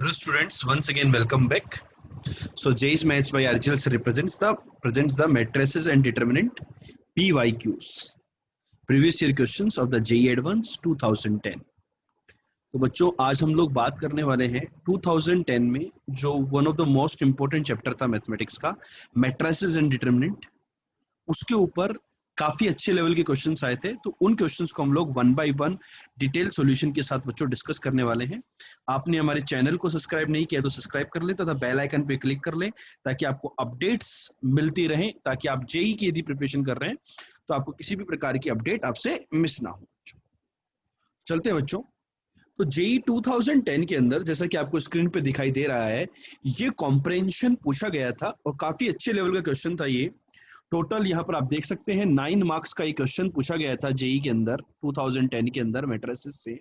Hello students, once again welcome back. So JEE's Maths by RGLs presents the matrices and determinant PYQs. Previous year questions of the JEE Advanced 2010. तो बच्चों आज हम लोग बात करने वाले हैं 2010 में जो one of the most important chapter था मैथमेटिक्स का मैट्रिसेस एंड डिटरमिनेंट, उसके ऊपर काफी अच्छे लेवल के क्वेश्चंस आए थे। तो उन क्वेश्चंस को हम लोग one by one detail solution के साथ बच्चों डिस्कस करने वाले हैं। आपने हमारे चैनल को सब्सक्राइब नहीं किया तो सब्सक्राइब कर ले तथा बेल आइकन पे क्लिक कर ले ताकि आपको अपडेट्स मिलती रहे, ताकि आप जेई की यदि प्रिपरेशन कर रहे हैं तो आपको किसी भी प्रकार की अपडेट आपसे मिस ना हो। चलते हैं बच्चों। तो जेई 2010 के अंदर जैसा कि आपको स्क्रीन पे दिखाई दे रहा है, ये कॉम्प्रहेंशन पूछा गया था और काफी अच्छे लेवल का क्वेश्चन था ये। टोटल यहाँ पर आप देख सकते हैं 9 मार्क्स का एक क्वेश्चन पूछा गया था जेई के अंदर 2010 के अंदर मैट्रिसेस से।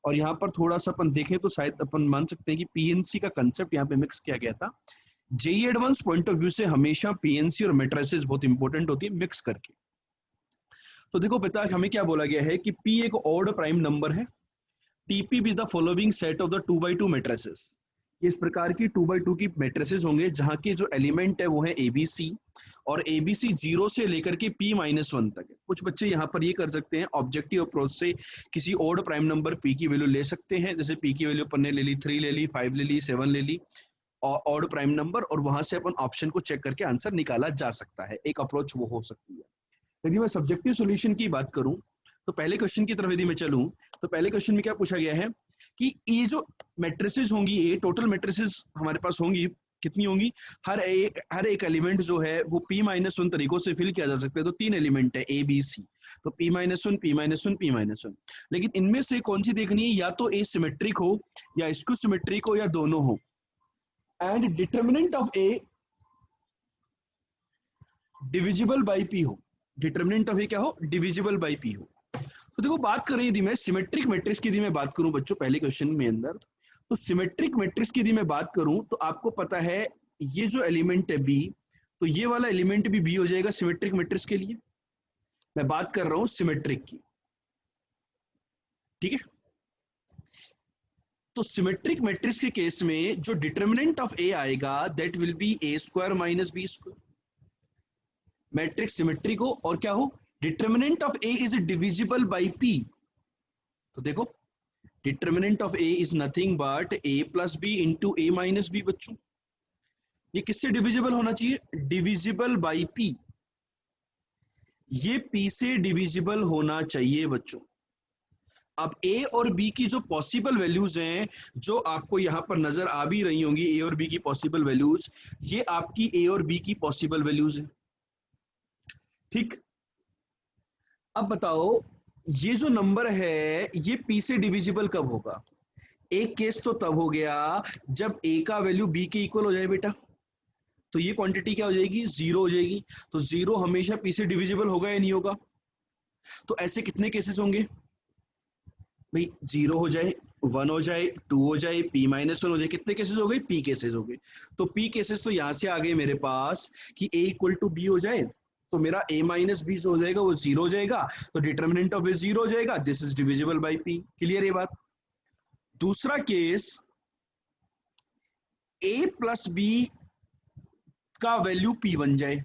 और यहाँ पर थोड़ा सा अपन देखें तो शायद अपन मान सकते हैं कि पीएनसी का कंसेप्ट यहाँ पे मिक्स किया गया था। JEE advance point of view से हमेशा पीएनसी और मैट्रिसेस बहुत इंपॉर्टेंट होती है मिक्स करके। तो देखो बेटा, हमें क्या बोला गया है कि पी एक ऑड प्राइम नंबर है, TP with the following set of the 2x2 matrices. इस प्रकार की 2x2 की मैट्रिसेस होंगे जहां के जो एलिमेंट है वो है एबीसी, और एबीसी 0 से लेकर के p-1 तक है। कुछ बच्चे यहाँ पर ये कर सकते हैं, ऑब्जेक्टिव अप्रोच से किसी ऑड प्राइम नंबर p की वैल्यू ले सकते हैं। जैसे p की वैल्यू अपन ने ले ली 3 ले ली 5 ले ली 7 ले ली ऑड प्राइम नंबर, और वहां से अपन ऑप्शन को चेक करके आंसर निकाला जा सकता है। एक अप्रोच वो हो सकती है। यदि मैं सब्जेक्टिव सोल्यूशन की बात करूं तो पहले क्वेश्चन की तरफ यदि मैं चलूं तो पहले क्वेश्चन में क्या पूछा गया है कि ये जो मैट्रिसेस होंगी, ये टोटल मैट्रिसेस हमारे पास होंगी, कितनी होंगी? हर एक एलिमेंट जो है वो p-1 तरीकों से फिल किया जा सकता है। तो 3 एलिमेंट है ए बी सी, तो p-1 p-1 p-1। लेकिन इनमें से कौन सी देखनी है? या तो ए सिमेट्रिक हो या स्क्यू सिमेट्रिक हो या दोनों हो। And determinant of A divisible by P हो। डिटर्मिनेंट ऑफ ए क्या हो? डिविजिबल बाई पी हो। तो देखो, बात करें यदि मैं सिमेट्रिक मैट्रिक्स की यदि मैं बात करूं बच्चों पहले क्वेश्चन में अंदर, तो सिमेट्रिक मैट्रिक्स की यदि मैं बात करूं तो आपको पता है ये जो एलिमेंट है बी, तो ये वाला एलिमेंट भी बी हो जाएगा सिमेट्रिक मैट्रिक्स के लिए। मैं बात कर रहा हूं सिमेट्रिक की, ठीक है। तो सिमेट्रिक मैट्रिक्स के केस में जो डिटर्मिनेंट ऑफ ए आएगा that will be a square minus b square. Matrix symmetric हो और क्या हो? Determinant of a is divisible by P. तो देखो, determinant of a is nothing but a plus b into a minus b. बच्चों ये किससे डिविजिबल होना चाहिए? Divisible by P. ये पी से डिविजिबल होना चाहिए बच्चों। अब ए और बी की जो पॉसिबल वैल्यूज हैं, जो आपको यहां पर नजर आ भी रही होंगी, ए और बी की पॉसिबल वैल्यूज, ये आपकी ए और बी की पॉसिबल वैल्यूज है, ठीक। अब बताओ, ये जो नंबर है ये पी से डिविजिबल कब होगा? एक केस तो तब हो गया जब ए का वैल्यू बी के इक्वल हो जाए बेटा, तो ये क्वांटिटी क्या हो जाएगी? 0 हो जाएगी। तो 0 हमेशा पी से डिविजिबल होगा या नहीं होगा? तो ऐसे कितने केसेस होंगे भाई? 0 हो जाए, 1 हो जाए, 2 हो जाए, p-1 हो जाए। कितने केसेस हो गए? p केसेस हो गए। तो p केसेस तो यहां से आ गए मेरे पास कि a इक्वल टू b हो जाए, तो मेरा a माइनस बी हो जाएगा वो 0 हो जाएगा, तो डिटर्मिनेंट ऑफ ए 0 हो जाएगा। This is divisible by p। Clear ये बात? दूसरा केस, a प्लस बी का वैल्यू p बन जाए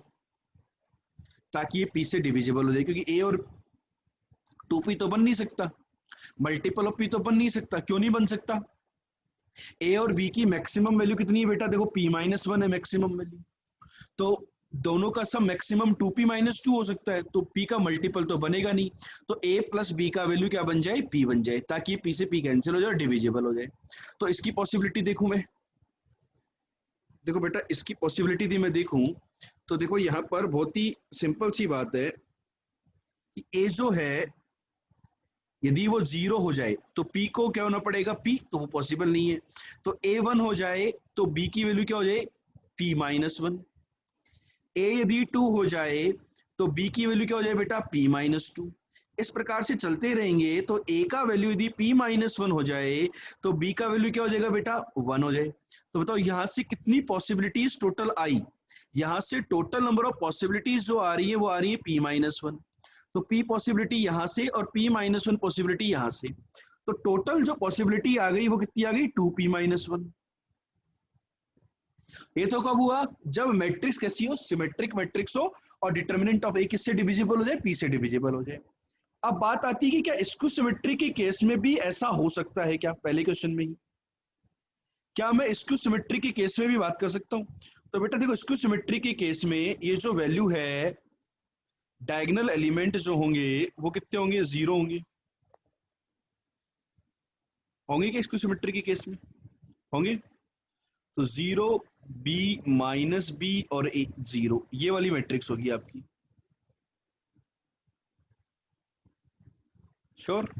ताकि ये p से डिविजिबल हो जाए, क्योंकि a और 2p तो बन नहीं सकता, मल्टीपल ऑफ p तो बन नहीं सकता। क्यों नहीं बन सकता? a और b की मैक्सिमम वैल्यू कितनी है बेटा? देखो p-1 है मैक्सिमम वैल्यू, तो दोनों का सम मैक्सिमम 2p-2 हो सकता है, तो p का मल्टीपल तो बनेगा नहीं। तो a प्लस b का वैल्यू क्या बन जाए? p बन जाए, ताकि p से p कैंसिल हो जाए, डिविजिबल हो जाए। तो इसकी पॉसिबिलिटी देखूं मैं, देखो बेटा इसकी पॉसिबिलिटी यदि मैं देखूं तो देखो यहाँ पर बहुत ही सिंपल सी बात है कि a जो है यदि वो 0 हो जाए तो p को क्या होना पड़ेगा? p, तो वो पॉसिबल नहीं है। तो a 1 हो जाए तो b की वैल्यू क्या हो जाए? p-1। a यदि 2 हो जाए तो b की वैल्यू क्या हो जाए बेटा? p-2। इस प्रकार से चलते रहेंगे तो a का वैल्यू यदि p-1 हो जाए तो b का वैल्यू क्या हो जाएगा बेटा? 1 हो जाए। तो बताओ यहां से कितनी पॉसिबिलिटीज टोटल आई? यहां से टोटल नंबर ऑफ पॉसिबिलिटीज जो आ रही है वो आ रही है p-1। तो p पॉसिबिलिटी यहां से और p-1 पॉसिबिलिटी यहां से, तो टोटल जो पॉसिबिलिटी आ गई वो कितनी आ गई? 2p-1। ये तो कब हुआ, जब मैट्रिक्स कैसी हो, सिमेट्रिक मैट्रिक्स हो और डिटर्मिनेंट ऑफ ए किससे डिविजिबल हो जाए, पी से डिविजिबल हो जाए। अब बात आती है कि क्या स्क्यू सिमेट्री के केस में भी ऐसा हो सकता है क्या, पहले क्वेश्चन में ही, क्या मैं स्क्यू सिमेट्री के केस में भी बात कर सकता हूं? तो बेटा देखो, स्क्यू सिमेट्री के केस में ये जो वैल्यू है, डायगोनल एलिमेंट जो होंगे वो कितने होंगे, 0 होंगे। होंगे क्या स्क्यू सिमेट्री के केस में? होंगे। तो 0, बी माइनस बी और ए 0, ये वाली मैट्रिक्स होगी आपकी। श्योर?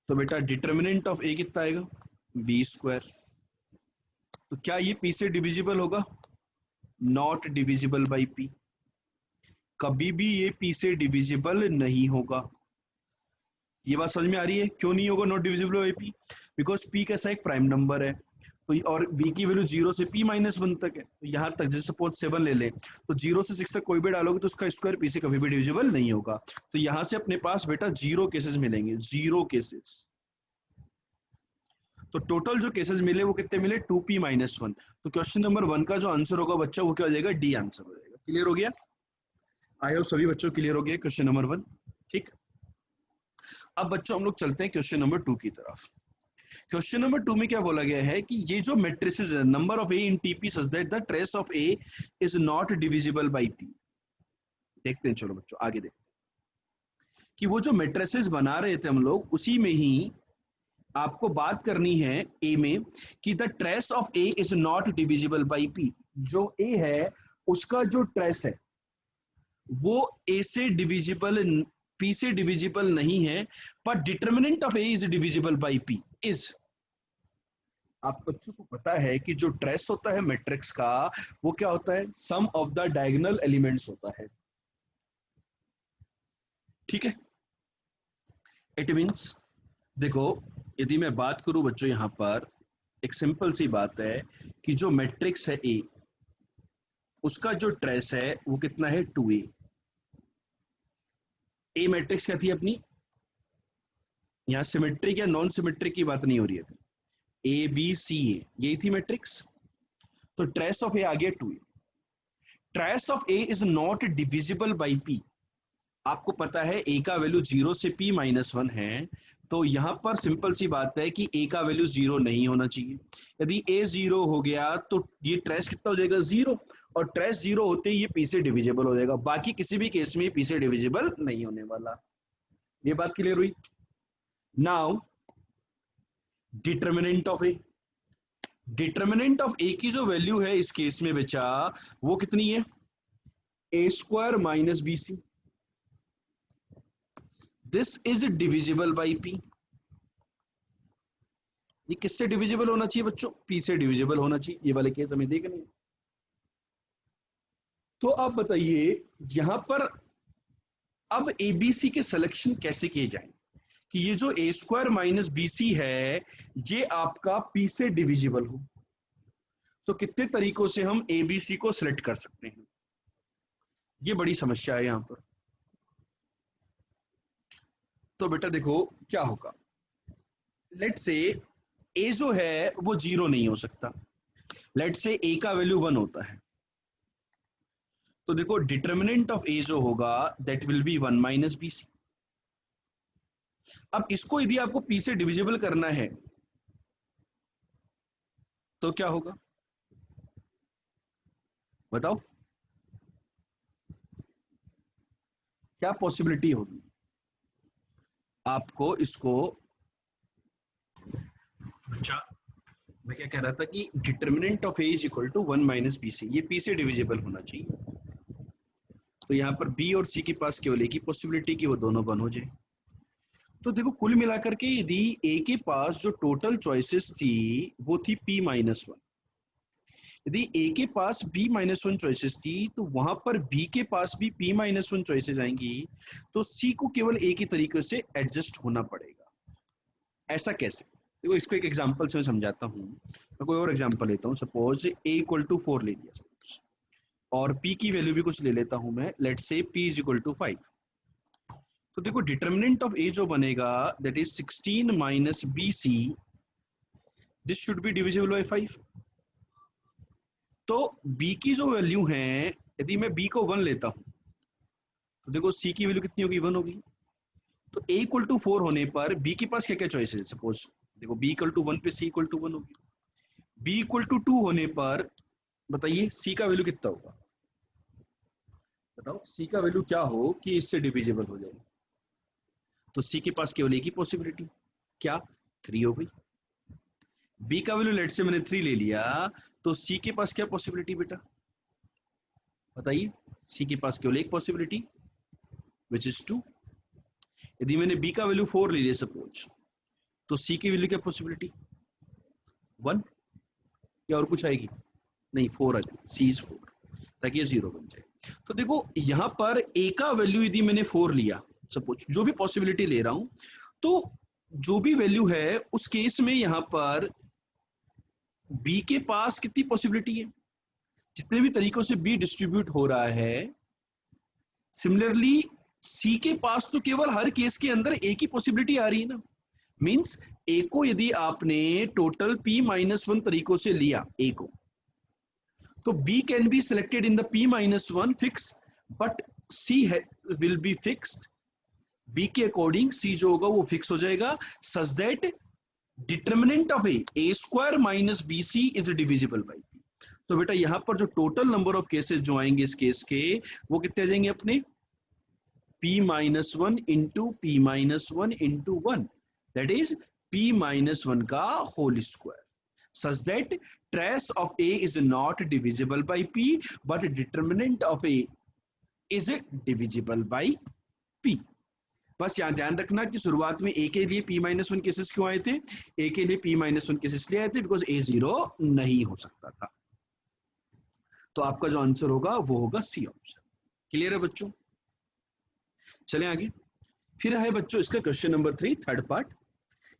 तो बेटा डिटर्मिनेंट ऑफ ए कितना आएगा, बी स्क्वायर। तो क्या ये पी से डिविजिबल होगा? Not divisible by P. कभी भी ये पी से डिविजिबल नहीं होगा। ये बात समझ में आ रही है, क्यों नहीं होगा not divisible by P? Because P कैसा एक प्राइम नंबर है, तो और बी की वैल्यू 0 से p माइनस 1 तक है, तो यहां तक जैसे सपोज 7 ले लें, तो 0 से 6 तक कोई भी डालोगे तो उसका स्क्वायर पी से कभी भी डिविजिबल नहीं होगा। तो यहां से अपने पास बेटा 0 केसेस मिलेंगे, 0 केसेस। तो टोटल जो केसेस मिले वो कितने मिले, 2p माइनस 1। तो क्वेश्चन नंबर 1 का जो आंसर होगा बच्चा वो क्या हो जाएगा, डी आंसर हो जाएगा। क्लियर हो गया? आई होप सभी बच्चों क्लियर हो गया क्वेश्चन नंबर 1। ठीक, अब बच्चों हम लोग चलते हैं क्वेश्चन नंबर 2 की तरफ। क्वेश्चन नंबर 2 में क्या बोला गया है कि ये जो मैट्रिसेस है, number of A in TP such that the trace of a is not divisible by P. देखते हैं, चलो बच्चों आगे देखते हैं कि वो जो मैट्रिसेस बना रहे थे हम लोग, उसी में ही आपको बात करनी है ए में कि the trace of a is not divisible by P. जो ए है उसका जो ट्रेस है वो ए से डिविजिबल, पी से डिविजिबल नहीं है, पर determinant of a is divisible by P. Is, आप बच्चों को पता है कि जो ट्रेस होता है मैट्रिक्स का वो क्या होता है, सम ऑफ द डायगोनल एलिमेंट्स होता है। ठीक है, इट मींस देखो, यदि मैं बात करूं बच्चों, यहां पर एक सिंपल सी बात है कि जो मैट्रिक्स है ए, उसका जो ट्रेस है वो कितना है, 2a। ए मैट्रिक्स क्या थी अपनी, यहां सिमेट्रिक या नॉन सिमेट्रिक की बात नहीं हो रही है, ए बी सी ए, यही थी मैट्रिक्स। तो ट्रेस ऑफ ए आ गया 2a। Trace of a is not divisible by P. आपको पता है ए का वैल्यू 0 से p माइनस 1 है, तो यहां पर सिंपल सी बात है कि ए का वैल्यू 0 नहीं होना चाहिए। यदि ए 0 हो गया तो ये ट्रेस कितना हो जाएगा, 0, और ट्रेस 0 होते ही ये p से डिविजिबल हो जाएगा। बाकी किसी भी केस में p से डिविजिबल नहीं होने वाला। ये बात क्लियर हुई? Now determinant of A, determinant of A की जो वैल्यू है इस केस में बच्चा वो कितनी है, A square minus B C. This is divisible by P. ये किससे डिविजिबल होना चाहिए बच्चों, पी से डिविजिबल होना चाहिए। ये वाले केस हमें देखने हैं। तो आप बताइए यहां पर अब एबीसी के सिलेक्शन कैसे किए जाए कि ये जो ए स्क्वायर माइनस बी सी है ये आपका पी से डिविजिबल हो। तो कितने तरीकों से हम एबीसी को सिलेक्ट कर सकते हैं, ये बड़ी समस्या है यहां पर। तो बेटा देखो क्या होगा, लेट से ए जो है वो 0 नहीं हो सकता, लेट से ए का वैल्यू 1 होता है। तो देखो डिटर्मिनेंट ऑफ ए जो होगा that will be 1 minus B c. अब इसको यदि आपको पी से डिविजिबल करना है तो क्या होगा बताओ, क्या पॉसिबिलिटी होगी आपको इसको। अच्छा, मैं क्या कह रहा था कि determinant of a is equal to 1 minus B c, ये पी से डिविजिबल होना चाहिए। तो यहां पर बी और सी के पास केवल एक ही पॉसिबिलिटी कि वो दोनों 1 हो जाए। तो देखो कुल मिलाकर के यदि ए के पास जो टोटल चॉइसेस थी वो थी p माइनस 1, यदि ए के पास b माइनस 1 चॉइसेस थी तो वहां पर b के पास भी p माइनस 1 चॉइसेस आएंगी, तो c को केवल a के तरीके से एडजस्ट होना पड़ेगा। ऐसा कैसे, देखो इसको एक एग्जांपल से मैं समझाता हूँ। मैं कोई और एग्जांपल लेता हूँ, सपोज a इक्वल टू 4 ले लिया सपोज, और p की वैल्यू भी कुछ ले लेता हूं मैं, let's say p is equal to 5। तो देखो डिटर्मिनेंट ऑफ a जो बनेगा that is 16 minus B C, this should be divisible by 5। तो b की जो वैल्यू है, यदि मैं b को 1 लेता हूं तो देखो c की वैल्यू कितनी होगी, 1 होगी। तो a इक्वल टू 4 होने पर b के पास क्या क्या चॉइस है, सपोज देखो b इक्वल टू 1 पे c इक्वल टू 1 होगी। b इक्वल टू 2 होने पर बताइए c का वैल्यू कितना होगा, बताओ c का वैल्यू क्या हो कि इससे डिविजिबल हो जाए। तो c के पास केवल एक ही पॉसिबिलिटी, क्या, 3 हो गई। b का वैल्यू लेट से मैंने 3 ले लिया, तो c के पास क्या पॉसिबिलिटी बेटा, बताइए। c के पास केवल एक पॉसिबिलिटी विच इज 2। यदि मैंने b का वैल्यू 4 ले लिया सपोज, तो c की वैल्यू क्या पॉसिबिलिटी, 1, या और कुछ आएगी, नहीं 4 आ जाएगी, c इज 4, ताकि ये 0 बन जाए। तो देखो यहां पर a का वैल्यू यदि मैंने 4 लिया सपोज, जो भी पॉसिबिलिटी ले रहा हूं, तो जो भी वैल्यू है उस केस में यहां पर b के पास कितनी पॉसिबिलिटी है, जितने भी तरीकों से b डिस्ट्रीब्यूट हो रहा है, सिमिलरली c के पास तो केवल हर केस के अंदर एक ही पॉसिबिलिटी आ रही है ना। मींस a को यदि आपने टोटल p-1 तरीकों से लिया a को, तो b can be selected in the p-1 fix, but c will be fixed. b के अकॉर्डिंग c जो होगा वो फिक्स हो जाएगा, such that determinant of a square minus bc is divisible by p। तो बेटा यहां पर जो टोटल नंबर ऑफ केसेस जो आएंगे इस केस के, वो कितने आ जाएंगे अपने, p-1 into p-1 into 1, that is p-1 का whole square, such that trace of A is not divisible by P, but determinant of A is divisible by P। बस यहाँ ध्यान रखना कि शुरुआत में A के लिए p-1 केसेस क्यों आए थे, A के लिए p-1 केसेस लिए आए थे बिकॉज A 0 नहीं हो सकता था। तो आपका जो आंसर होगा वो होगा सी ऑप्शन। क्लियर है बच्चों, चलें आगे। फिर है बच्चों इसका क्वेश्चन नंबर 3 थर्ड पार्ट।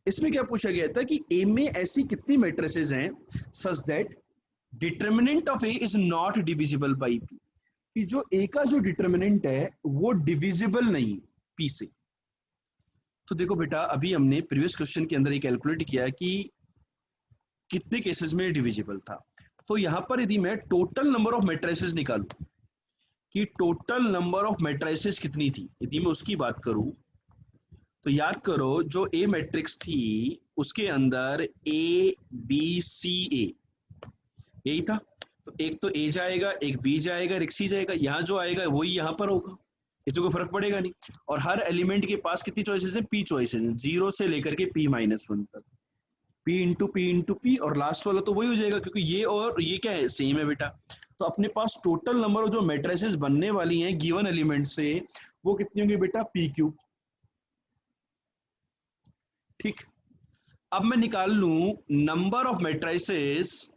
इसमें क्या पूछा गया था कि ए में ऐसी कितनी मैट्रिसेस हैं such that determinant of a is not divisible by P, कि जो ए का जो डिटर्मिनेंट है वो डिविजिबल नहीं पी से। तो देखो बेटा अभी हमने प्रीवियस क्वेश्चन के अंदर ये कैलकुलेट किया कि कितने केसेस में डिविजिबल था। तो यहां पर यदि मैं टोटल नंबर ऑफ मैट्रिसेस निकालूं कि टोटल नंबर ऑफ मैट्रिसेस कितनी थी, यदि मैं उसकी बात करूं तो याद करो जो ए मैट्रिक्स थी उसके अंदर ए बी सी ए यही था। तो एक तो ए जाएगा, एक बी जाएगा, एक सी जाएगा, यहां जो आएगा वही यहां पर होगा, इसमें कोई फर्क पड़ेगा नहीं। और हर एलिमेंट के पास कितनी चॉइसेस हैं, पी चॉइसेस हैं, 0 से लेकर के p-1 तक, p इंटू पी, और लास्ट वाला तो वही हो जाएगा क्योंकि ये और ये क्या है, सेम है बेटा। तो अपने पास टोटल नंबर ऑफ जो मैट्रिसेस बनने वाली हैं गिवन एलिमेंट से वो कितनी होंगी बेटा, p3। ठीक, अब मैं निकाल लूं number of matrices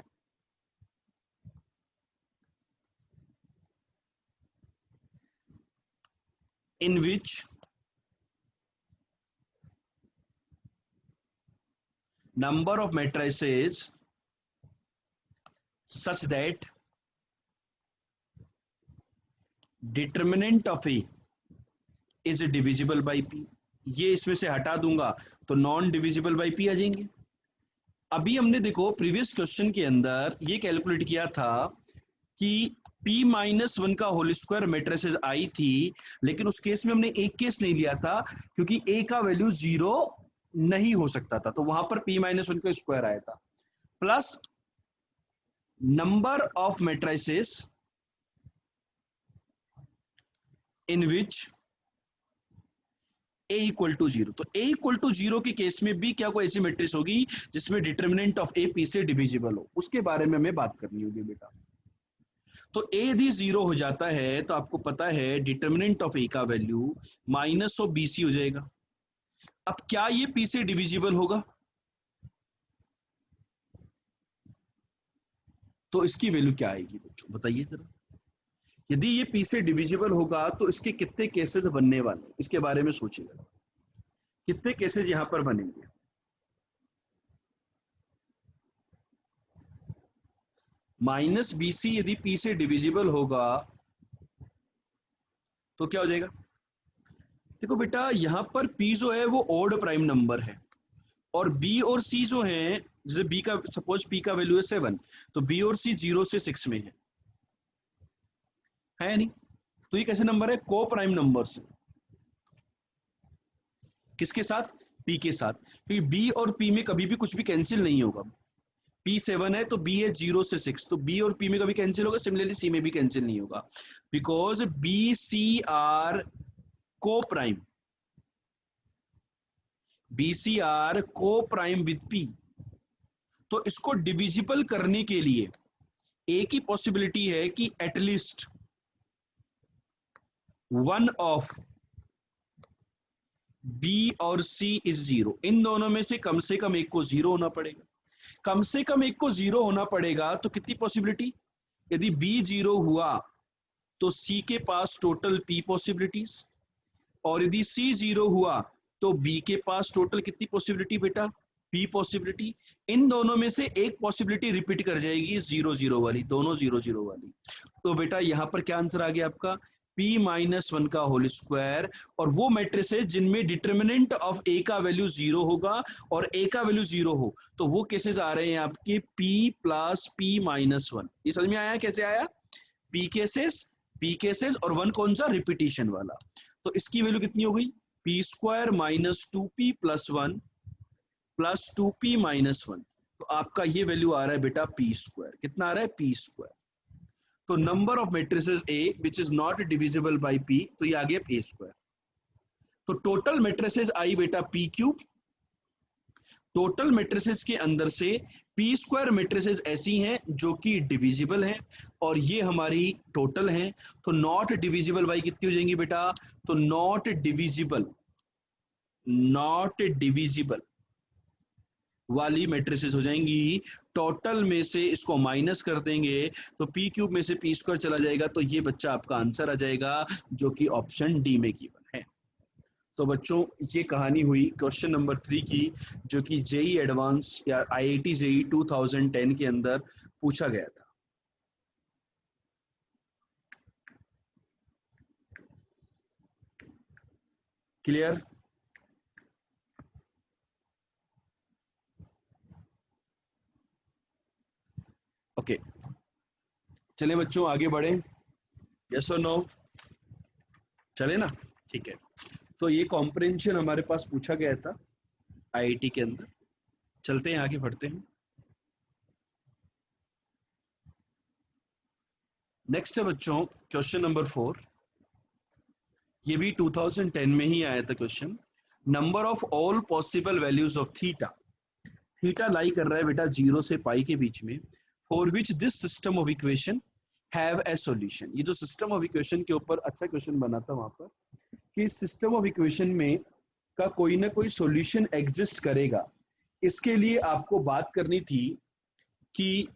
in which number of matrices such that determinant of A is divisible by P। ये इसमें से हटा दूंगा तो नॉन डिविजिबल बाई P आ जाएंगे। अभी हमने देखो प्रीवियस क्वेश्चन के अंदर ये कैलकुलेट किया था कि p-1 का होल स्क्वायर मैट्रिसेस आई थी, लेकिन उस केस में हमने एक केस नहीं लिया था क्योंकि a का वैल्यू 0 नहीं हो सकता था, तो वहां पर p-1 का स्क्वायर आया था, plus number of matrices in which a equal to 0। तो a इक्वल टू 0 के केस में भी क्या कोई ऐसी मैट्रिक्स होगी जिसमें डिटर्मिनेंट ऑफ a p से डिविजिबल हो, उसके बारे में हमें बात करनी होगी बेटा। तो a यदि 0 हो जाता है तो आपको पता है डिटर्मिनेंट ऑफ a का वैल्यू माइनस ऑफ bc हो जाएगा। अब क्या ये p से डिविजिबल होगा, तो इसकी वैल्यू क्या आएगी बच्चों बताइए जरा। यदि ये p से डिविजिबल होगा तो इसके कितने केसेस बनने वाले, इसके बारे में सोचिएगा, कितने केसेस यहां पर बनेंगे। माइनस bc यदि p से डिविजिबल होगा तो क्या हो जाएगा, देखो बेटा यहां पर p जो है वो ऑड प्राइम नंबर है, और बी और सी जो है, जैसे बी का सपोज पी का वैल्यू है 7, तो बी और सी 0 से 6 में है नहीं? तो ये कैसे नंबर है? को प्राइम नंबर से। किसके साथ? पी के साथ, क्योंकि बी और पी में कभी भी कुछ भी कैंसिल नहीं होगा। पी 7 है तो बी है 0 से 6, तो बी और पी में कभी कैंसिल होगा, सिमिलरली सी में भी कैंसिल नहीं होगा, बिकॉज बी सी आर को प्राइम, बी सी आर को प्राइम विद पी। तो इसको डिविजिबल करने के लिए एक ही पॉसिबिलिटी है कि एटलीस्ट वन ऑफ बी और सी इज 0, इन दोनों में से कम एक को 0 होना पड़ेगा। कम से कम एक को 0 होना पड़ेगा, तो कितनी पॉसिबिलिटी? यदि बी 0 हुआ तो सी के पास टोटल पी पॉसिबिलिटीज, और यदि सी 0 हुआ तो बी के पास टोटल कितनी पॉसिबिलिटी बेटा? P possibility. इन दोनों में से एक पॉसिबिलिटी रिपीट कर जाएगी 0 0 वाली, दोनों 0 0 वाली। तो बेटा यहां पर क्या आंसर आ गया आपका? p-1 का होल स्क्वायर। और वो मैट्रिसेस जिनमें डिटर्मिनेंट ऑफ ए का वैल्यू 0 होगा और ए का वैल्यू 0 हो, तो वो केसेस आ रहे हैं आपके p प्लस p-1। ये समझ में आया कैसे आया? पी केसेस और वन कौन सा? रिपीटिशन वाला। तो इसकी वैल्यू कितनी हो गई? P square minus 2p plus 1 plus 2p-1। तो आपका ये वैल्यू आ रहा है बेटा पी स्क्वायर। कितना आ रहा है? P square. तो number of matrices A which is not divisible by P, तो ये आ गया ए स्क्वायर। तो टोटल मेट्रिसेस आई बेटा पी क्यूब। टोटल मेट्रिसेस के अंदर से पी स्क्वायर मेट्रिसेस ऐसी हैं जो कि डिविजिबल हैं, और ये हमारी टोटल हैं। तो नॉट डिविजिबल बाई कितनी हो जाएंगी बेटा? तो नॉट डिविजिबल वाली मेट्रिसेस हो जाएंगी। टोटल में से इसको माइनस कर देंगे तो पी क्यूब में से पी स्क्वायर चला जाएगा, तो ये बच्चा आपका आंसर आ जाएगा, जो कि ऑप्शन डी में गिवन है। तो बच्चों ये कहानी हुई क्वेश्चन नंबर 3 की, जो कि जेई एडवांस या आईआईटी जेई 2010 के अंदर पूछा गया था। क्लियर? ओके, चले बच्चों आगे बढ़े। यस और नो? चले ना? ठीक है। तो ये कॉम्प्रिहेंशन हमारे पास पूछा गया था आईआईटी के अंदर। चलते हैं आगे बढ़ते हैं। नेक्स्ट है बच्चों क्वेश्चन नंबर 4। ये भी 2010 में ही आया था question. Number of all possible values of theta. Theta lie कर रहा है बेटा 0 से पाई के बीच में, for which this system of equation have a solution. ये जो सिस्टम ऑफ इक्वेशन के ऊपर अच्छा क्वेश्चन बना था वहां पर, कि सिस्टम ऑफ इक्वेशन में का कोई ना कोई सॉल्यूशन एग्जिस्ट करेगा। इसके लिए आपको बात करनी थी कि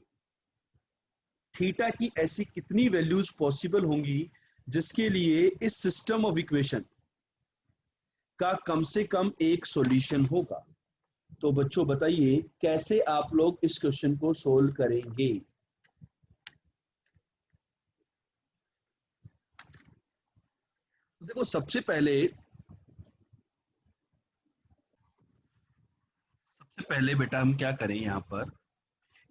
थीटा की ऐसी कितनी वैल्यूज पॉसिबल होंगी जिसके लिए इस सिस्टम ऑफ इक्वेशन का कम से कम एक सॉल्यूशन होगा। तो बच्चों बताइए कैसे आप लोग इस क्वेश्चन को सोल्व करेंगे? देखो सबसे पहले बेटा हम क्या करें, यहां पर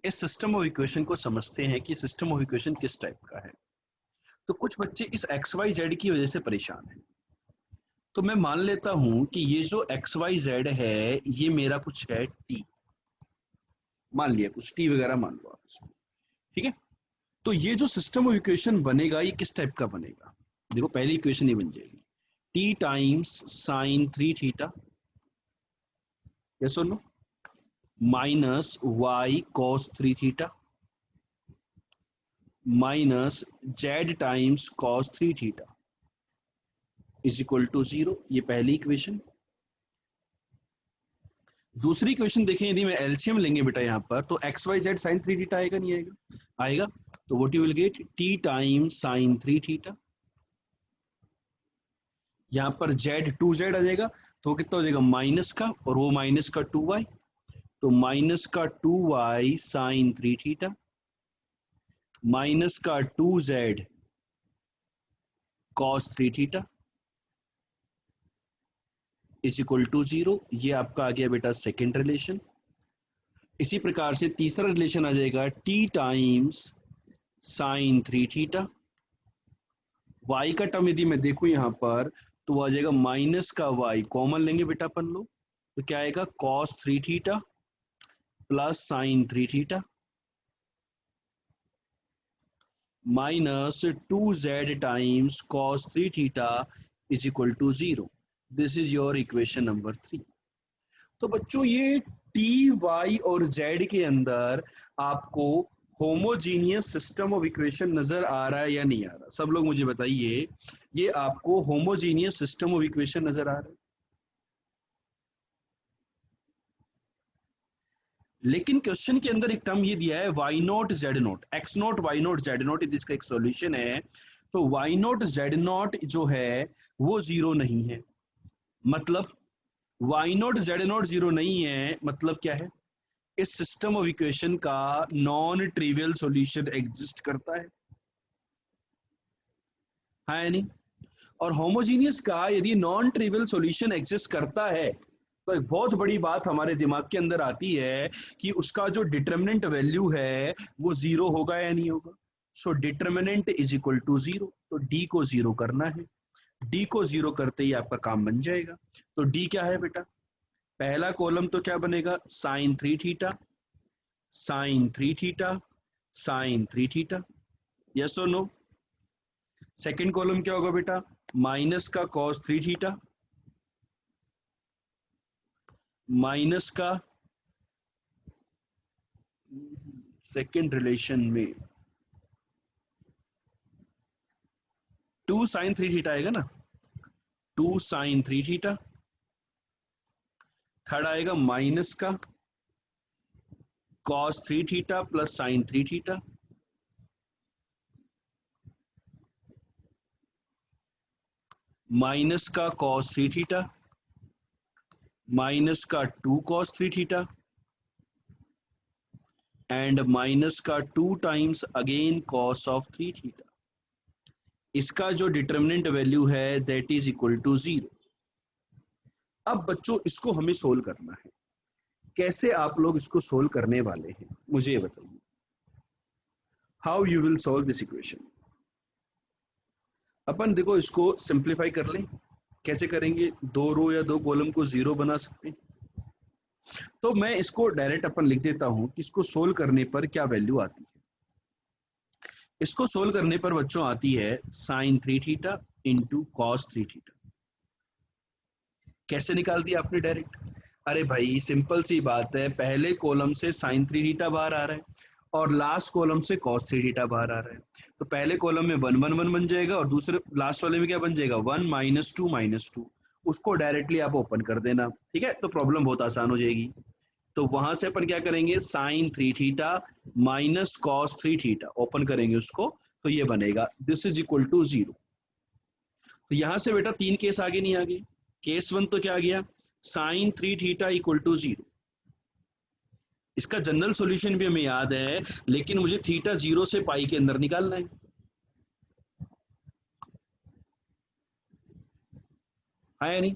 इस सिस्टम ऑफ इक्वेशन को समझते हैं कि सिस्टम ऑफ इक्वेशन किस टाइप का है। तो कुछ बच्चे इस एक्स वाई जेड की वजह से परेशान हैं। तो मैं मान लेता हूं कि ये जो एक्स वाई जेड है ये मेरा कुछ है टी, मान लिया कुछ टी वगैरह मान लो आप इसको। ठीक है? तो ये जो सिस्टम ऑफ इक्वेशन बनेगा ये किस टाइप का बनेगा? देखो पहली इक्वेशन ये बन जाएगी T times sine 3 theta, yes और no, minus Y cos 3 theta minus Z times cos 3 theta is equal to 0। ये पहली इक्वेशन। दूसरी इक्वेशन देखें, यदि मैं एलसीएम लेंगे बेटा यहाँ पर, तो x y z sine 3 theta आएगा नहीं आएगा? आएगा। तो what you will get t times sine 3 theta, यहाँ पर जेड 2z आ जाएगा, तो कितना हो जाएगा माइनस का, और वो माइनस का 2y, तो माइनस का 2y साइन 3 थीटा माइनस का 2z cos 3 theta. Is equal to 0, ये आपका आ गया बेटा सेकेंड रिलेशन। इसी प्रकार से तीसरा रिलेशन आ जाएगा t times sine 3 theta. y का टर्म यदि मैं देखूं यहां पर तो वो आ जाएगा माइनस का y, कॉमन लेंगे बेटा अपन लोग, तो क्या आएगा cos 3 theta plus sine 3 theta minus 2z times cos 3 theta is equal to 0। This is your equation number 3। तो बच्चों ये टी वाई और जेड के अंदर आपको होमोजीनियस सिस्टम ऑफ इक्वेशन नजर आ रहा है या नहीं आ रहा? सब लोग मुझे बताइए, ये आपको होमोजीनियस सिस्टम ऑफ इक्वेशन नजर आ रहा है? लेकिन क्वेश्चन के अंदर एक टर्म ये दिया है y nought z nought, x nought y nought z nought, यदि इसका एक सॉल्यूशन है तो वाई नॉट जेड नॉट जो है वो जीरो नहीं है। मतलब y nought z nought zero नहीं है, मतलब क्या है? इस सिस्टम ऑफ इक्वेशन का नॉन ट्रिवियल सॉल्यूशन एग्जिस्ट करता है या नहीं? और होमोजीनियस का यदि नॉन ट्रिवियल सॉल्यूशन एग्जिस्ट करता है तो एक बहुत बड़ी बात हमारे दिमाग के अंदर आती है कि उसका जो डिटर्मिनेंट वैल्यू है वो जीरो होगा या नहीं होगा। So determinant is equal to zero, तो डी को जीरो करना है। डी को जीरो करते ही आपका काम बन जाएगा। तो डी क्या है बेटा? पहला कॉलम तो क्या बनेगा sine 3 theta, sine 3 theta, sine 3 theta, yes और नो? सेकेंड कॉलम क्या होगा बेटा? माइनस का कॉस 3 थीटा, माइनस का सेकेंड रिलेशन में 2 साइन 3 थीटा आएगा ना, 2 साइन 3 थीटा। थर्ड आएगा माइनस का cos 3 theta plus sine 3 theta, minus का कॉस 3 थीटा, माइनस का 2 कॉस 3 थीटा एंड माइनस का 2 times again cos of 3 theta. इसका जो डिटर्मिनेंट वैल्यू है दैट इज इक्वल टू 0। अब बच्चों इसको हमें सोल्व करना है। कैसे आप लोग इसको सोल्व करने वाले हैं मुझे बताइए? How you will solve this equation? अपन देखो इसको सिंप्लीफाई कर लें। कैसे करेंगे? दो रो या दो कॉलम को जीरो बना सकते हैं। तो मैं इसको डायरेक्ट अपन लिख देता हूं कि इसको सोल्व करने पर क्या वैल्यू आती है। इसको सोल्व करने पर बच्चों आती है sine 3 theta into cos 3 theta. कैसे निकाल दिया आपने डायरेक्ट? अरे भाई सिंपल सी बात है, पहले कॉलम से साइन 3 थीटा बाहर आ रहा है और लास्ट कॉलम से कॉस 3 थीटा बाहर आ रहा है। तो पहले कॉलम में 1 1 1 बन जाएगा और दूसरे लास्ट वाले में क्या बन जाएगा 1 माइनस टू। उसको डायरेक्टली आप ओपन कर देना, ठीक है? तो प्रॉब्लम बहुत आसान हो जाएगी। तो वहां से अपन क्या करेंगे sine 3 theta minus cos 3 theta open करेंगे उसको, तो ये बनेगा दिस इज इक्वल टू 0। तो यहां से बेटा तीन केस आगे नहीं आगे। केस वन तो क्या आ गया साइन 3 थीटा इक्वल टू 0। इसका जनरल सॉल्यूशन भी हमें याद है, लेकिन मुझे थीटा 0 से पाई के अंदर निकालना है या नहीं?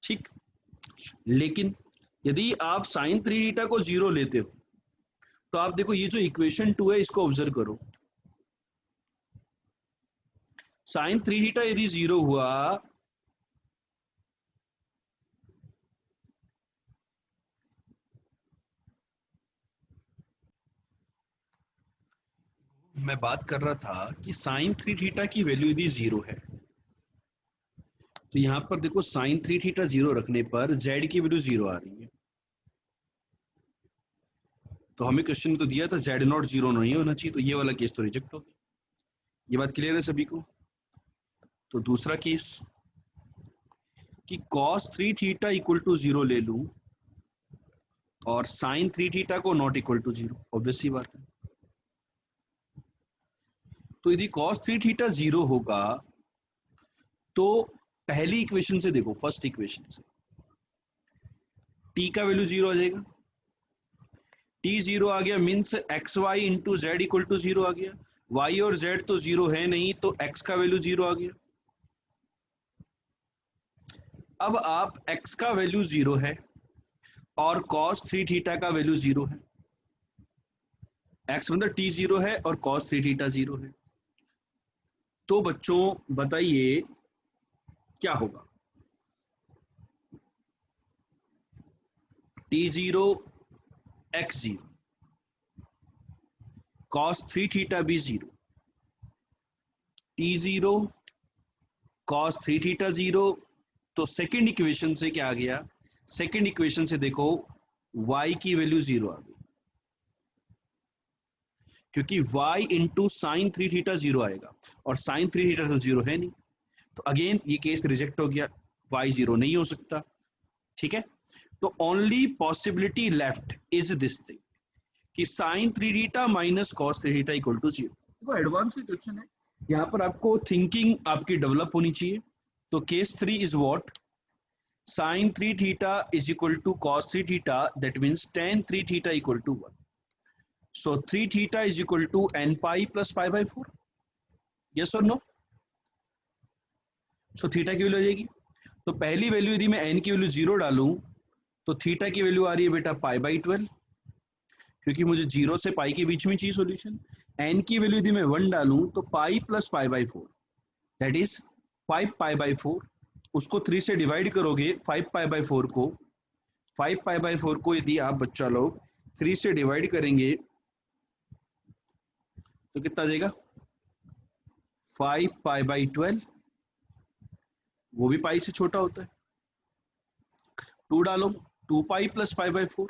ठीक। लेकिन यदि आप साइन 3 थीटा को 0 लेते हो तो आप देखो ये जो इक्वेशन 2 है इसको ऑब्जर्व करो। साइन 3 थीटा यदि 0 हुआ मैं बात कर रहा था कि साइन 3 थीटा की वैल्यू यदि 0 है तो यहां पर देखो साइन 3 थीटा 0 रखने पर जेड की वैल्यू 0 आ रही है। तो हमें क्वेश्चन तो दिया था जेड नॉट 0 नहीं होना चाहिए, तो ये वाला केस तो रिजेक्ट हो गया। ये बात क्लियर है सभी को? तो दूसरा केस कि cos 3 थीटा इक्वल टू 0 ले लूं और साइन 3 थीटा को नॉट इक्वल टू 0, ऑब्वियस सी बात है। तो यदि cos 3 थीटा 0 होगा तो पहली इक्वेशन से देखो, फर्स्ट इक्वेशन से t का वैल्यू 0 आ जाएगा। t 0 आ गया means x y into z equal to 0 आ गया। y और z तो 0 है नहीं तो x का वैल्यू 0 आ गया। अब आप x का वैल्यू 0 है और cos 3 थीटा का वैल्यू 0 है। x मतलब t 0 है और cos 3 थीटा 0 है। तो बच्चों बताइए क्या होगा। t0 x0 cos 3 थीटा भी 0, t0 cos 3 थीटा 0। तो सेकंड इक्वेशन से क्या आ गया, सेकंड इक्वेशन से देखो y की वैल्यू 0 आ गई, क्योंकि y इंटू साइन 3 थीटा 0 आएगा और साइन 3 थीटा तो 0 है नहीं। तो अगेन ये केस रिजेक्ट हो गया, y 0 नहीं हो सकता। ठीक है, तो only possibility left is this thing कि sine 3 theta minus cos 3 theta equal to 0। देखो एडवांस का क्वेश्चन है, यहाँ पर आपको थिंकिंग आपकी डेवलप होनी चाहिए। तो case 3 is what, sin 3 theta is equal to cos 3 theta, that means tan 3 theta equal to 1. So 3 theta is equal to n pi plus pi by 4. Yes or no? So theta की value आ जाएगी। तो पहली value यदि मैं n की value 0 डालूं तो theta की वैल्यू आ रही है बेटा पाई बाई 12, क्योंकि मुझे 0 से पाई के बीच में चाहिए सॉल्यूशन। n की वैल्यू यदि मैं 1 डालूं तो pi plus pi by 4, that is 5 pi by 4। उसको 3 से डिवाइड करोगे 5 पाई बाई 4 को, 5 पाई बाई 4 को यदि आप बच्चा लोग 3 से डिवाइड करेंगे तो कितना आ जाएगा, 5 पाई बाई 12, वो भी पाई से छोटा होता है। 2 डालो, 2 pi plus pi by 4,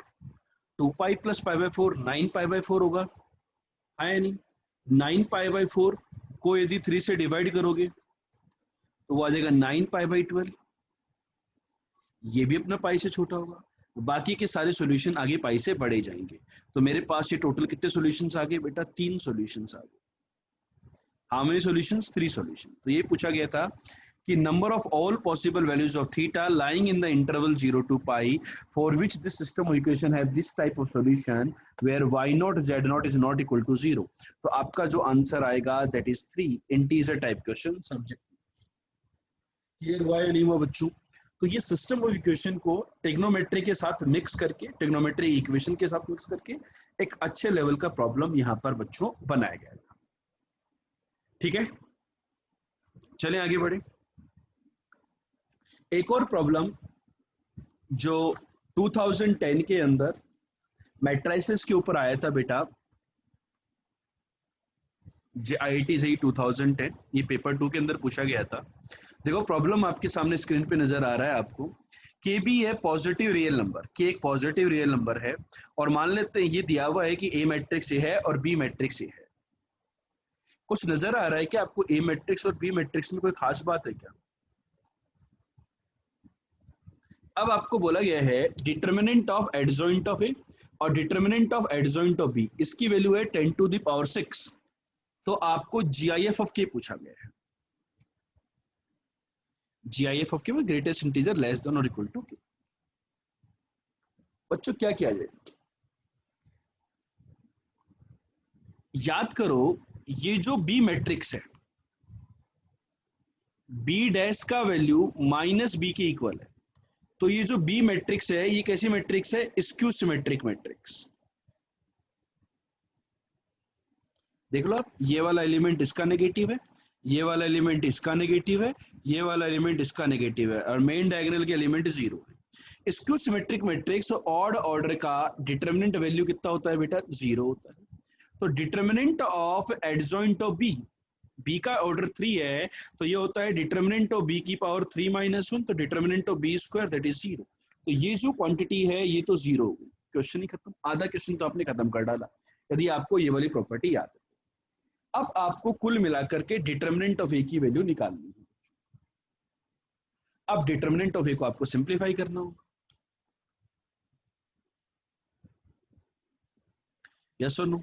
2 pi plus pi by 4 9 pi by 4 होगा, है या नहीं। 9 पाई बाई 4 को यदि 3 से डिवाइड करोगे तो वो आ जाएगा 9 पाई बाई 12, ये भी अपना पाई से छोटा होगा। बाकी के सारे सॉल्यूशन आगे पाई से बढ़े जाएंगे। तो मेरे पास ये टोटल कितने सॉल्यूशंस आ गए बेटा, 3 सॉल्यूशंस आ गए। How many solutions, 3 solution. तो ये पूछा गया था कि number of all possible values of theta lying in the interval 0 to pi for which this system of equation have this type of solution where y naught z naught is not equal to 0। तो आपका जो answer आएगा that is 3 integer type question subject. Clear हुआ या नहीं हुआ बच्चों। तो ये सिस्टम ऑफ इक्वेशन को टेक्नोमेट्री के साथ मिक्स करके, टेक्नोमेट्री इक्वेशन के साथ मिक्स करके एक अच्छे लेवल का प्रॉब्लम यहां पर बच्चों बनाया गया था। ठीक है, चलें आगे बढ़े। एक और प्रॉब्लम जो 2010 के अंदर मैट्रिसेस के ऊपर आया था बेटा, IIT से ही 2010, ये पेपर 2 के अंदर पूछा गया था। देखो प्रॉब्लम आपके सामने स्क्रीन पे नजर आ रहा है आपको। के बी है पॉजिटिव रियल नंबर, के एक पॉजिटिव रियल नंबर है और मान लेते हैं ये दिया हुआ है कि ए मैट्रिक्स ए है और बी मैट्रिक्स ए है। कुछ नजर आ रहा है कि आपको ए मैट्रिक्स और बी मैट्रिक्स में कोई खास बात है क्या। अब आपको बोला गया है determinant of adjoint of a और determinant of adjoint of b, इसकी वैल्यू है 10 to the power 6। तो आपको जीआईएफ ऑफ के पूछा गया है। जीआईएफ ऑफ के में ग्रेटेस्ट इंटीजर लेस देन और इक्वल टू के। बच्चों क्या किया जाए, याद करो ये जो बी मैट्रिक्स है, बी डैश का वैल्यू माइनस बी के इक्वल है। तो ये जो बी मैट्रिक्स है ये कैसी मैट्रिक्स है, स्क्यू सिमेट्रिक मैट्रिक्स। देख लो आप, ये वाला एलिमेंट इसका नेगेटिव है, ये वाला एलिमेंट इसका नेगेटिव है, ये वाला एलिमेंट इसका नेगेटिव है और मेन डायगोनल के एलिमेंट 0 है। Skew symmetric matrix odd order का डिटरमिनेंट वैल्यू कितना होता है बेटा, 0 होता है। तो determinant of adjoint of b, b का ऑर्डर 3 है तो ये होता है डिटरमिनेंट ऑफ बी की पावर 3 - 1, तो determinant of b square that is 0। तो ये जो क्वांटिटी है ये तो 0 हो गई, क्वेश्चन ही खत्म। आधा क्वेश्चन तो आपने खत्म कर डाला यदि आपको ये वाली प्रॉपर्टी याद है। अब आपको कुल मिलाकर के डिटरमिनेंट ऑफ ए की वैल्यू निकालनी है। अब डिटरमिनेंट ऑफ ए को आपको सिंप्लीफाई करना होगा, यस और नो।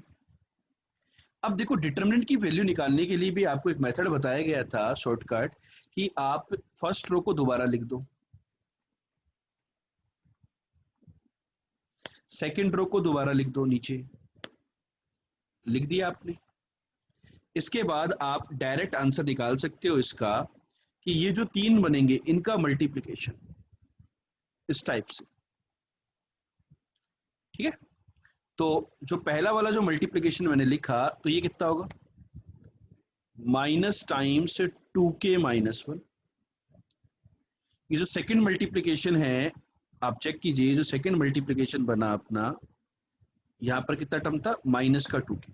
अब देखो डिटरमिनेंट की वैल्यू निकालने के लिए भी आपको एक मेथड बताया गया था शॉर्टकट, कि आप फर्स्ट रो को दोबारा लिख दो, सेकंड रो को दोबारा लिख दो, नीचे लिख दिया आपने। इसके बाद आप डायरेक्ट आंसर निकाल सकते हो इसका कि ये जो 3 बनेंगे इनका मल्टीप्लिकेशन, इस टाइप से, ठीक है। तो जो पहला वाला जो मल्टीप्लीकेशन मैंने लिखा, तो ये कितना होगा, माइनस टाइम्स 2k-1। ये जो सेकंड मल्टीप्लीकेशन है, आप चेक कीजिए, जो सेकंड मल्टीप्लीकेशन बना अपना, यहां पर कितना टर्म था, माइनस का 2k।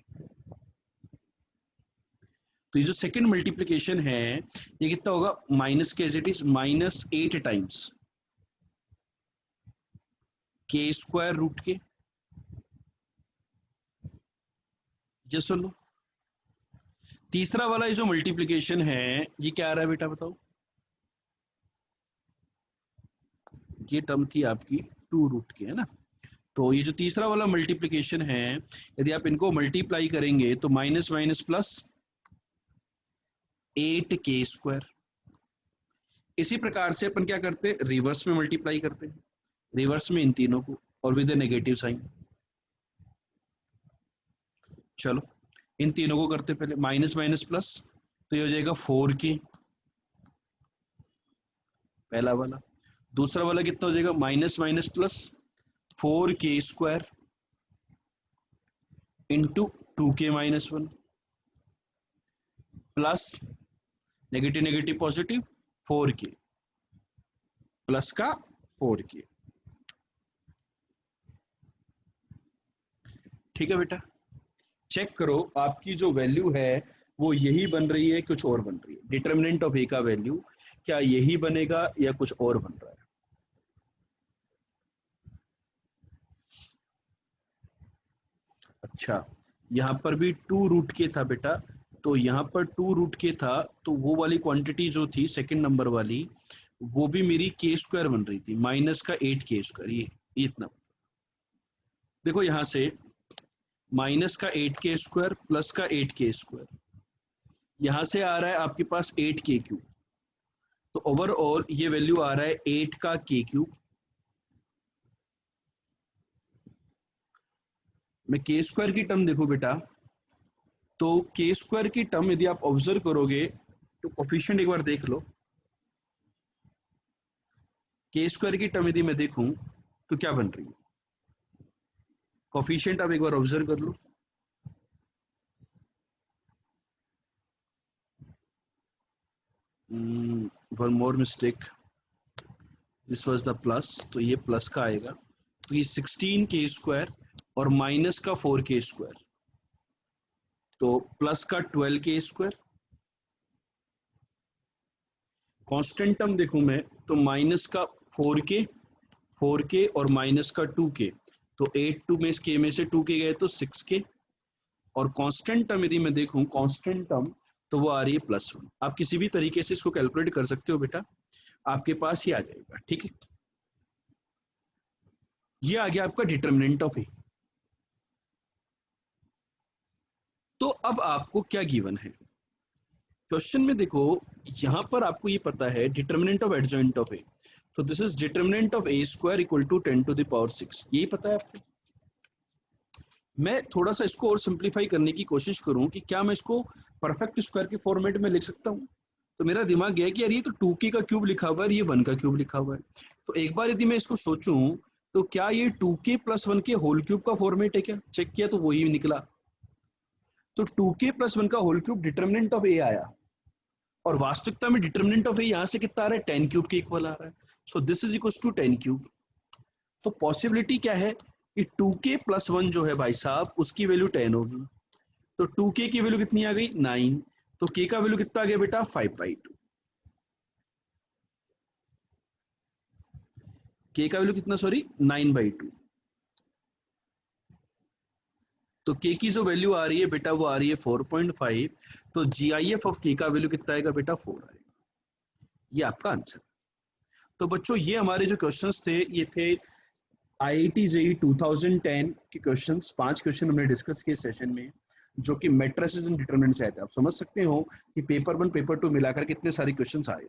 तो ये जो सेकंड मल्टीप्लीकेशन है, ये कितना होगा, माइनस के as it is -8 times k²√k। ये सुन लो। तीसरा वाला ये जो मल्टीप्लीकेशन है, ये क्या आ रहा है बेटा बताओ, ये टर्म थी आपकी 2√k, है ना। तो ये जो तीसरा वाला मल्टीप्लीकेशन है, यदि आप इनको मल्टीप्लाई करेंगे तो माइनस माइनस प्लस 8k²। इसी प्रकार से अपन क्या करते हैं, रिवर्स में मल्टीप्लाई करते हैं, रिवर्स में इन तीनों को, और विद नेगेटिव साइन। चलो इन तीनों को करते पहले, माइनस माइनस प्लस, तो ये हो जाएगा 4k, पहला वाला। दूसरा वाला कितना हो जाएगा, minus minus plus 4k² into 2k-1 plus negative negative positive 4k plus का 4k। ठीक है बेटा, चेक करो आपकी जो वैल्यू है वो यही बन रही है, कुछ और बन रही है। डिटर्मिनेंट ऑफ ए का वैल्यू क्या यही बनेगा या कुछ और बन रहा है। अच्छा, यहां पर भी 2√k था बेटा, तो यहाँ पर 2√k था, तो वो वाली क्वांटिटी जो थी सेकंड नंबर वाली, वो भी मेरी k² बन रही थी, माइनस का 8k²। ये इतना देखो, यहां से माइनस का 8k² प्लस का 8k², यहां से आ रहा है आपके पास 8k³। तो ओवरऑल ये वैल्यू आ रहा है 8 का k³। मैं k² की टर्म देखो बेटा, तो k² की टर्म यदि आप ऑब्जर्व करोगे तो कोफिशिएंट एक बार देख लो। k² की टर्म यदि मैं देखूं तो क्या बन रही है, कोफिशिएंट आप एक बार ऑब्जर्व कर लो। One more mistake, this was the plus, तो ये प्लस का आएगा, तो ये 16k² और माइनस का 4k², तो प्लस का 12k²। कांस्टेंट टर्म देखूं मैं तो माइनस का 4k और माइनस का 2k, तो 8 में के में से 2k गए तो 6k। और कांस्टेंट टर्म यदि मैं देखूं, कांस्टेंट टर्म तो वो आ रही है +1। आप किसी भी तरीके से इसको कैलकुलेट कर सकते हो बेटा, आपके पास ये आ जाएगा। ठीक है, ये आ गया आपका डिटर्मिनेंट ऑफ ए। तो अब आपको क्या गिवन है क्वेश्चन में, देखो यहां पर आपको ये पता है determinant of adjoint of a, तो this is determinant of a² equal to 10⁶, यही पता है आपको। मैं थोड़ा सा इसको और सिंप्लीफाई करने की कोशिश करूं कि क्या मैं इसको परफेक्ट स्क्वायर के फॉर्मेट में लिख सकता हूं। तो मेरा दिमाग गया कि यार ये तो 2k का क्यूब लिखा हुआ है, ये 1 का क्यूब लिखा हुआ है, तो एक बार यदि मैं इसको सोचूं तो क्या ये 2k + 1 के होल क्यूब का फॉर्मेट है क्या, चेक किया तो वही निकला। तो 2k + 1 का होल क्यूब डिटर्मिनेंट ऑफ ए आया, और वास्तविकता में डिटर्मिनेंट ऑफ ए यहां से कितना आ रहा है, 10³ के इक्वल आ रहा है। So this is equal to 10³। तो पॉसिबिलिटी क्या है कि 2k + 1 जो है भाई साहब, उसकी वैल्यू 10 होगी। तो 2k की वैल्यू कितनी आ गई, 9। तो k का वैल्यू कितना आ गया बेटा, 5/2। k का वैल्यू कितना, सॉरी 9/2। तो k की जो वैल्यू आ रही है बेटा वो आ रही है 4.5। तो GIF ऑफ k का वैल्यू कितना आएगा बेटा, 4 आएगा। ये आपका आंसर। तो बच्चों ये हमारे जो क्वेश्चंस थे, ये थे IIT JEE 2010 के क्वेश्चंस। 5 क्वेश्चन हमने डिस्कस किए सेशन में, जो कि मैट्रिसेस एंड डिटरमिनेंट्स आए थे। आप समझ सकते हो कि पेपर 1 पेपर 2 मिलाकर कितने सारे क्वेश्चंस आए थे।